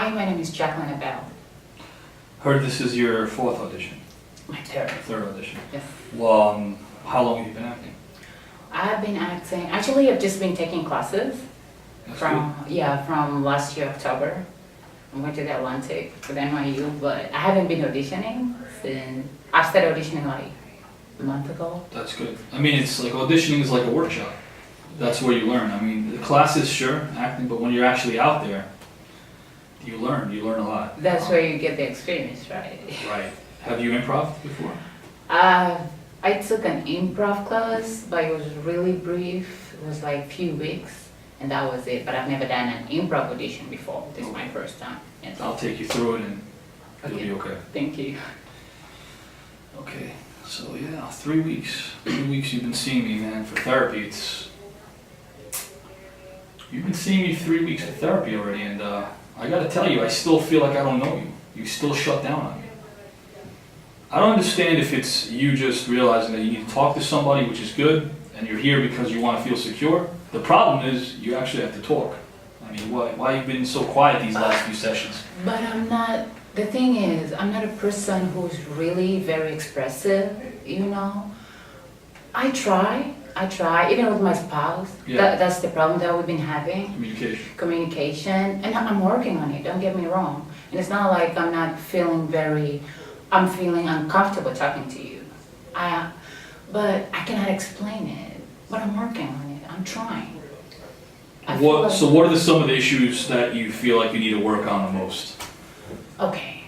Hi, my name is Jacqueline. Heard this is your fourth audition. My third. Third audition. Yes. Well, how long have you been acting? I've been acting. Actually, I've just been taking classes That's from last year October. I went to the Atlantic with NYU, but I haven't been auditioning since I started auditioning like a month ago. That's good. I mean, it's like auditioning is like a workshop. That's where you learn. I mean, the classes, sure, acting, but when you're actually out there, you learn a lot. That's where you get the experience, right? Right. Have you improv before? I took an improv class, but it was really brief. It was like a few weeks, and that was it. But I've never done an improv audition before. This is my first time. Yes. I'll take you through it and you'll be okay. Thank you. Okay, so yeah, 3 weeks. 3 weeks you've been seeing me, man, for therapy. You've been seeing me 3 weeks for therapy already, and I gotta tell you, I still feel like I don't know you. You still shut down on me. I don't understand if it's you just realizing that you need to talk to somebody, which is good, and you're here because you want to feel secure. The problem is you actually have to talk. I mean, why you've been so quiet these last few sessions? But I'm not, the thing is, I'm not a person who's really very expressive, you know? I try, even with my spouse. Yeah. That's the problem that we've been having. Communication, and I'm working on it, don't get me wrong. And it's not like I'm feeling uncomfortable talking to you. But I cannot explain it, but I'm working on it, I'm trying. So what are some of the issues that you feel like you need to work on the most? Okay,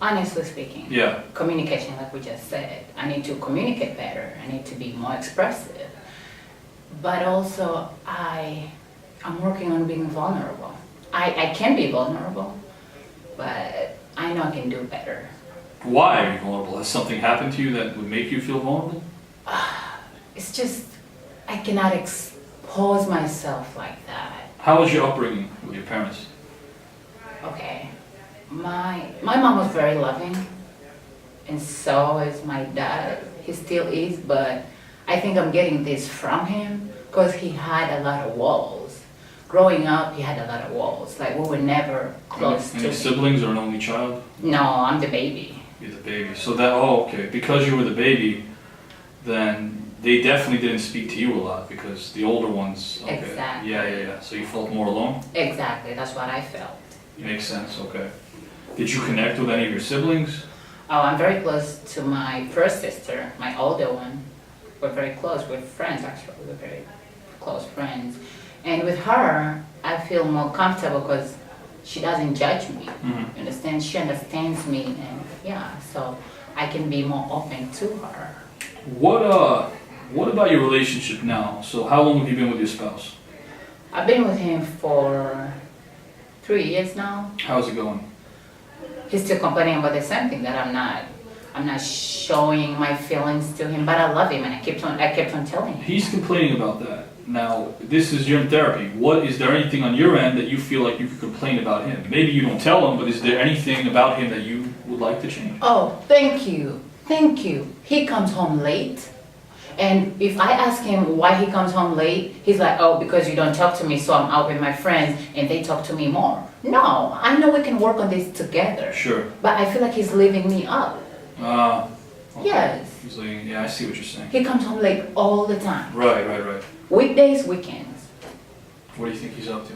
honestly speaking. Yeah. Communication, like we just said. I need to communicate better, I need to be more expressive. But also, I'm working on being vulnerable. I can be vulnerable, but I know I can do better. Why are you vulnerable? Has something happened to you that would make you feel vulnerable? It's just, I cannot expose myself like that. How was your upbringing with your parents? Okay, my mom was very loving, and so is my dad. He still is, but I think I'm getting this from him because he had a lot of walls. Growing up, he had a lot of walls. Like, we were never close to Any siblings or an only child? No, I'm the baby. You're the baby. So that, okay. Because you were the baby, then they definitely didn't speak to you a lot because the older ones, okay. Exactly. Yeah. So you felt more alone? Exactly, that's what I felt. Makes sense, okay. Did you connect with any of your siblings? Oh, I'm very close to my first sister, my older one. We're very close, we're friends actually, we're very close friends. And with her, I feel more comfortable because she doesn't judge me. Mm-hmm. You understand? She understands me, and yeah, so I can be more open to her. What about your relationship now? So how long have you been with your spouse? I've been with him for 3 years now. How's it going? He's still complaining about the same thing, that I'm not showing my feelings to him, but I love him and I kept on telling him. He's complaining about that. Now, this is your therapy. Is there anything on your end that you feel like you could complain about him? Maybe you don't tell him, but is there anything about him that you would like to change? Oh, thank you. He comes home late. And if I ask him why he comes home late, he's like, oh, because you don't talk to me, so I'm out with my friends and they talk to me more. No, I know we can work on this together. Sure. But I feel like he's leaving me up. Okay. Yes. He's like, yeah, I see what you're saying. He comes home late all the time. Right. Weekdays, weekends. What do you think he's up to?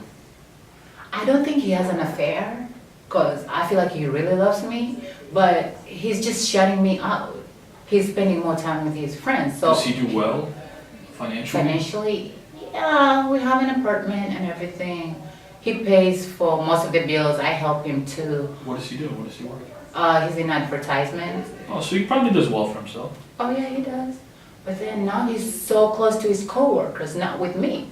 I don't think he has an affair, because I feel like he really loves me, but he's just shutting me out. He's spending more time with his friends. So does he do well financially? Financially, yeah, we have an apartment and everything. He pays for most of the bills. I help him too. What does he do? What does he work? He's in advertisement. Oh, so he probably does well for himself. Oh yeah, he does. But then now he's so close to his coworkers, not with me.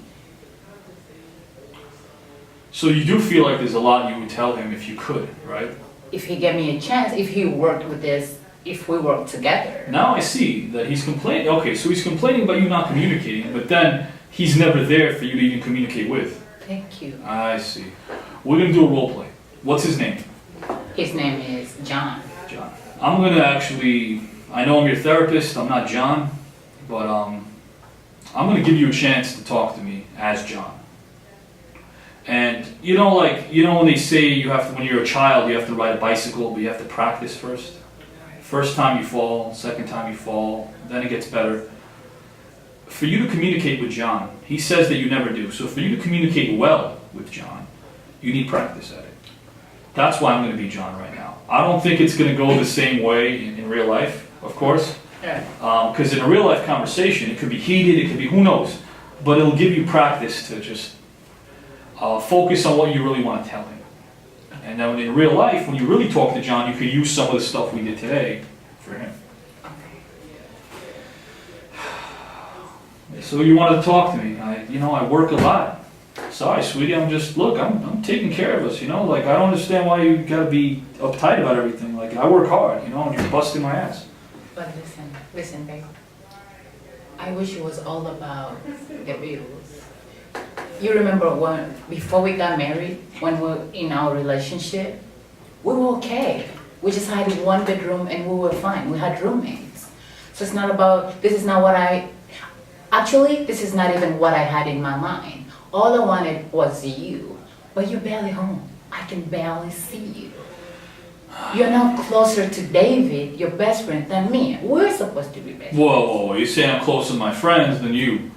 So you do feel like there's a lot you would tell him if you could, right? If he gave me a chance, if he worked with this, if we worked together. Now I see that he's complaining. Okay, so he's complaining about you not communicating, but then he's never there for you to even communicate with. Thank you. I see. We're going to do a role play. What's his name? His name is John. John. I'm going to actually, I know I'm your therapist, I'm not John, but I'm going to give you a chance to talk to me as John. And when they say when you're a child, you have to ride a bicycle, but you have to practice first. First time you fall, second time you fall, then it gets better. For you to communicate with John, he says that you never do. So for you to communicate well with John, you need practice at it. That's why I'm going to be John right now. I don't think it's going to go the same way in real life, of course. Because in a real life conversation, it could be heated, it could be who knows. But it'll give you practice to just focus on what you really want to tell him. And then in real life, when you really talk to John, you could use some of the stuff we did today for him. So you wanted to talk to me. I work a lot. Sorry, sweetie, I'm taking care of us, I don't understand why you gotta be uptight about everything. Like, I work hard, and you're busting my ass. But listen, babe. I wish it was all about the bills. You remember before we got married, when we were in our relationship, we were okay. We just had one bedroom and we were fine. We had roommates. So it's not about, this is not even what I had in my mind. All I wanted was you, but you're barely home. I can barely see you. You're now closer to David, your best friend, than me. We're supposed to be best friends. Whoa, you're saying I'm closer to my friends than you.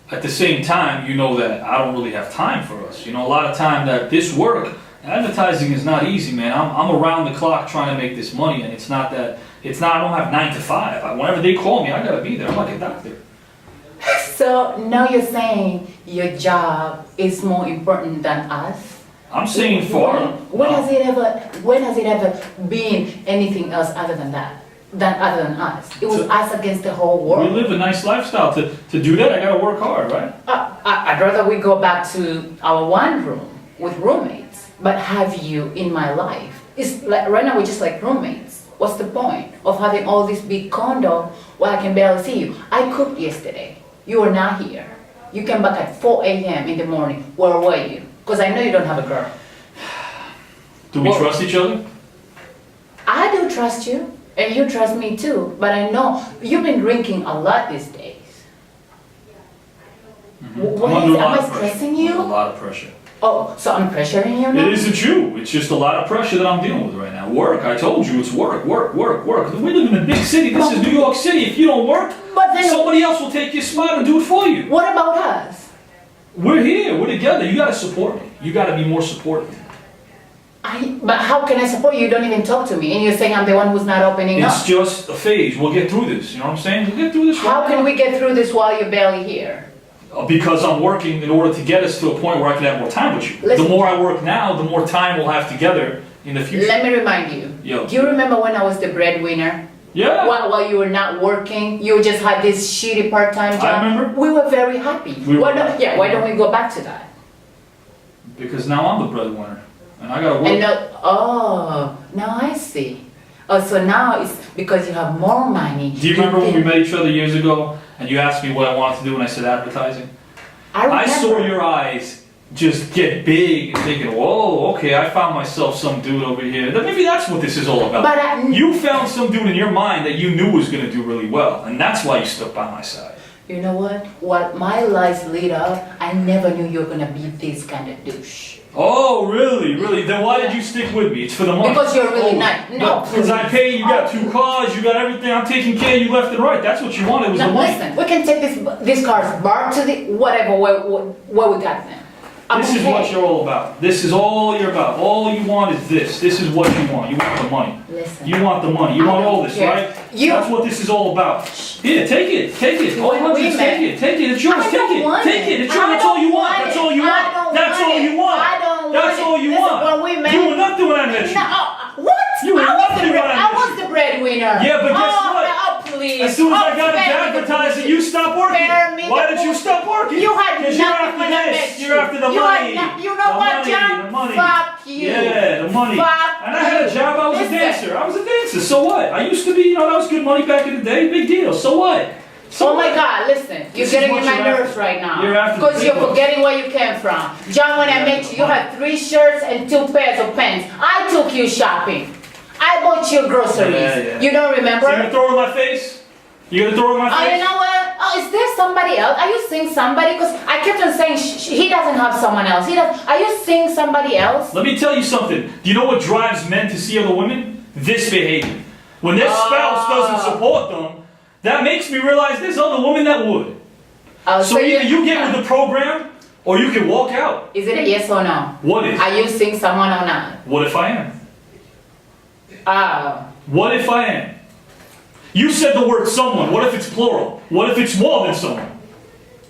At the same time, you know that I don't really have time for us. A lot of time that this work, advertising is not easy, man. I'm around the clock trying to make this money, and I don't have 9 to 5. Whenever they call me, I gotta be there. I'm like a doctor. So now you're saying your job is more important than us? I'm saying for when has it ever been anything else other than that? Other than us? It was us against the whole world. We live a nice lifestyle. To do that, I gotta work hard, right? I'd rather we go back to our one room with roommates, but have you in my life. It's like right now we're just like roommates. What's the point of having all this big condo where I can barely see you? I cooked yesterday. You were not here. You came back at 4 a.m. in the morning. Where were you? Because I know you don't have a girl. Do we trust each other? I do trust you, and you trust me too. But I know you've been drinking a lot these days. Mm-hmm. Am I stressing you? A lot of pressure. Oh, so I'm pressuring you now? It isn't you. It's just a lot of pressure that I'm dealing with right now. Work. I told you it's work. We live in a big city. This is New York City. If you don't work, somebody else will take your spot and do it for you. What about us? We're here. We're together. You gotta support me. You gotta be more supportive. But how can I support you? You don't even talk to me, and you're saying I'm the one who's not opening up. It's just a phase. We'll get through this. You know what I'm saying? We'll get through this. How can we get through this while you're barely here? Because I'm working in order to get us to a point where I can have more time with you. The more I work now, the more time we'll have together in the future. Let me remind you. Yo. Do you remember when I was the breadwinner? Yeah. While you were not working, you just had this shitty part-time job. I remember. We were very happy. Why don't we go back to that? Because now I'm the breadwinner, and I gotta work. Now I see. Oh, so now it's because you have more money. Do you remember when we met each other years ago, and you asked me what I wanted to do, and I said advertising? I saw your eyes just get big, and thinking, whoa, okay, I found myself some dude over here. Maybe that's what this is all about. But you found some dude in your mind that you knew was going to do really well, and that's why you stuck by my side. You know what? While my life lit up, I never knew you were going to be this kind of douche. Oh, really? Really? Then why did you stick with me? It's for the money. Because you're really nice. No, because I pay, you got 2 cars, you got everything, I'm taking care of you left and right. That's what you wanted, was the money. Listen, we can take these cars back to the whatever, where we got them. This is what you're all about. This is all you're about. All you want is this. This is what you want. You want the money. Listen. You want the money. You want all this, right? That's what this is all about. Here, take it. Take it. All hundreds, take it. Take it. It's yours. Take it. Take it. It's yours. That's all you want. That's all you want. That's all you want. That's all you want. You were nothing when I met you. What? You were nothing when I met you. I was the breadwinner. Yeah, but guess what? Please. As soon as I got into advertising, you stopped working. Why did you stop working? You had nothing when I met you. You're after the money. You know what, John? The money. Fuck you. Yeah, the money. Fuck and I had a job. I was a dancer. I was a dancer. So what? I used to be. That was good money back in the day. Big deal. So what? Oh my God, listen, you're getting in my nerves right now. Because you're forgetting where you came from. John, when I met you, you had 3 shirts and 2 pairs of pants. I took you shopping. I bought you groceries. You don't remember? So you're throwing in my face? You gonna throw it in my Oh, face? you know what? Oh, is there somebody else? Are you seeing somebody? Because I kept on saying he doesn't have someone else. He does. Are you seeing somebody else? Let me tell you something. Do you know what drives men to see other women? This behavior. When their spouse doesn't support them, that makes me realize there's other women that would. Oh, So either you get with the program, or you can walk out. Is it a yes or no? What is? Are you seeing someone or not? What if I am? Oh. What if I am? You said the word someone. What if it's plural? What if it's more than someone?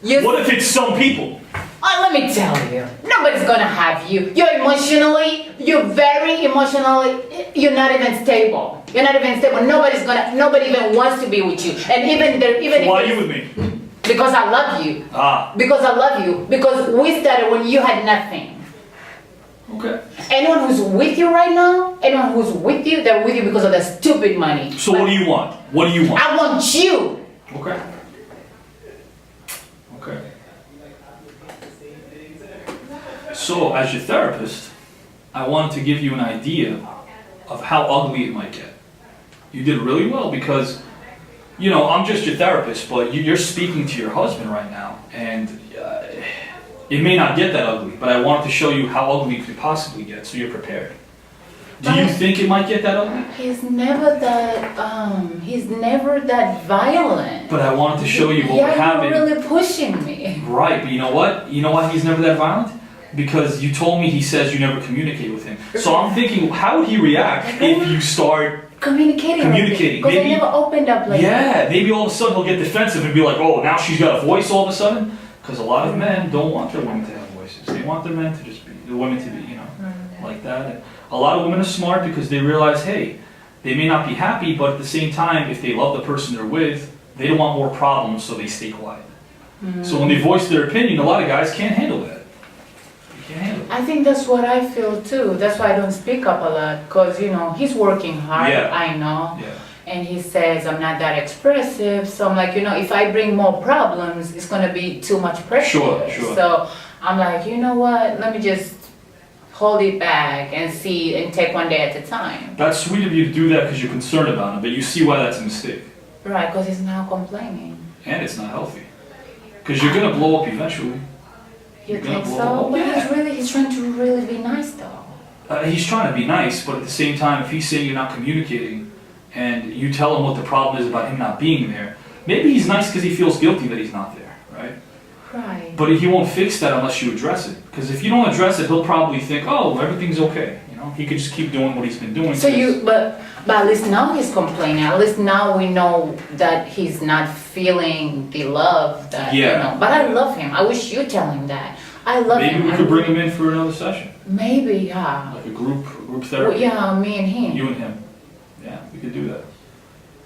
What if it's some people? Oh, let me tell you, nobody's gonna have you. You're very emotionally, you're not even stable. You're not even stable. Nobody even wants to be with you. And even Why are if you with me? because I love you. Ah. Because I love you. Because we started when you had nothing. Okay. Anyone who's with you right now, anyone who's with you, they're with you because of the stupid money. So what do you want? What do you want? I want you. Okay. Okay. So, as your therapist, I wanted to give you an idea of how ugly it might get. You did really well because, you know, I'm just your therapist, but you're speaking to your husband right now, and it may not get that ugly, but I wanted to show you how ugly it could possibly get, so you're prepared. Do you think it might get that ugly? He's never that violent. But I wanted to show you what would happen. You're really pushing me. Right, but you know what? You know why he's never that violent? Because you told me he says you never communicate with him. So I'm thinking, how would he react if you start communicating? Because I never opened up like that. Yeah, maybe all of a sudden he'll get defensive and be like, oh, now she's got a voice all of a sudden? Because a lot of men don't want their women to have voices. They want their men to just be, the women to be, you know, like that. And a lot of women are smart because they realize, hey, they may not be happy, but at the same time, if they love the person they're with, they don't want more problems, so they stay quiet. So when they voice their opinion, a lot of guys can't handle that. They can't handle it. I think that's what I feel too. That's why I don't speak up a lot, because, you know, he's working hard, Yeah. I know. Yeah. And he says I'm not that expressive, so I'm like, you know, if I bring more problems, it's gonna be too much pressure. Sure. So I'm like, you know what, let me just hold it back and see and take one day at a time. That's sweet of you to do that because you're concerned about him, but you see why that's a mistake. Right, because he's now complaining. And it's not healthy. Because you're going to blow up eventually. You You're gonna think blow so? up. But Yeah. he's trying to really be nice though. He's trying to be nice, but at the same time, if he's saying you're not communicating and you tell him what the problem is about him not being there, maybe he's nice because he feels guilty that he's not there, right? Right. But he won't fix that unless you address it. Because if you don't address it, he'll probably think, oh, everything's okay. You know, he could just keep doing what he's been doing. So but at least now he's complaining. At least now we know that he's not feeling the love that, Yeah. you know. But I love him. I wish you tell him that. I love him. Maybe we could bring him in for another session. Maybe, yeah. Like a group Well, therapy. yeah, me and him. You and him. Yeah, we could do that.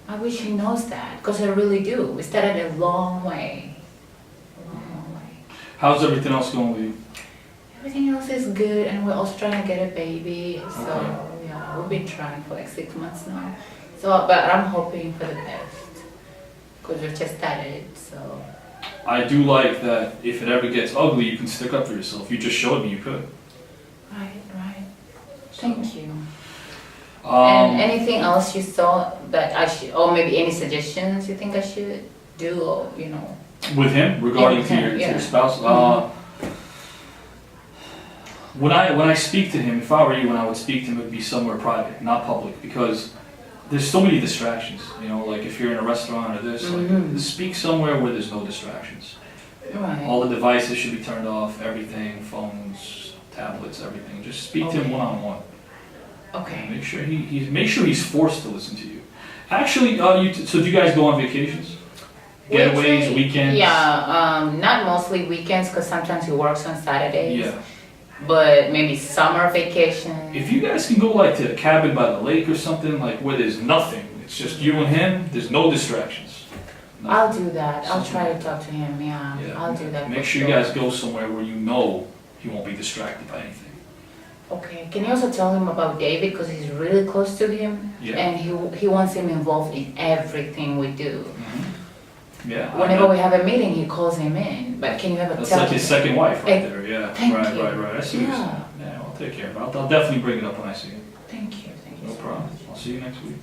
I wish he knows that, because I really do. We started a long way. A long way. How's everything else going with you? Everything else is good, and we're also trying to get a baby. So, Okay. yeah, we've been trying for like 6 months now. So, but I'm hoping for the best, because we've just started, so. I do like that if it ever gets ugly, you can stick up for yourself. You just showed me you could. Right. Thank you. And Um, anything else you saw that I should, or maybe any suggestions you think I should do, or, you know? with him, regarding Yeah, to your, yeah. to your spouse, when I speak to him, if I were you, when I would speak to him, it would be somewhere private, not public, because there's so many distractions. You know, like if you're in a restaurant or this, like, speak somewhere where there's no distractions. Right. All the devices should be turned off, everything, phones, tablets, everything. Just speak to him one-on-one. Okay. Make sure he's forced to listen to you. Actually, so do you guys go on vacations? Getaways, weekends? Yeah, not mostly weekends, because sometimes he works on Saturdays. Yeah. But maybe summer vacation. If you guys can go like to a cabin by the lake or something, like where there's nothing, it's just you and him, there's no distractions. Nothing. I'll do that. I'll try to talk to him, yeah. I'll do that. Make for sure you guys go somewhere where you know he won't be distracted by anything. Okay, can you also tell him about David, because he's really close to him? Yeah. And he wants him involved in everything we do. Yeah. Whenever we have a meeting, he calls him in, but can you ever That's tell like him? his second wife right Eh, there, yeah. thank Right, you. right. I see what you're saying. Yeah. Yeah, I'll take care of it. I'll definitely bring it up when I see it. Thank you No so problem. much. I'll see you next week.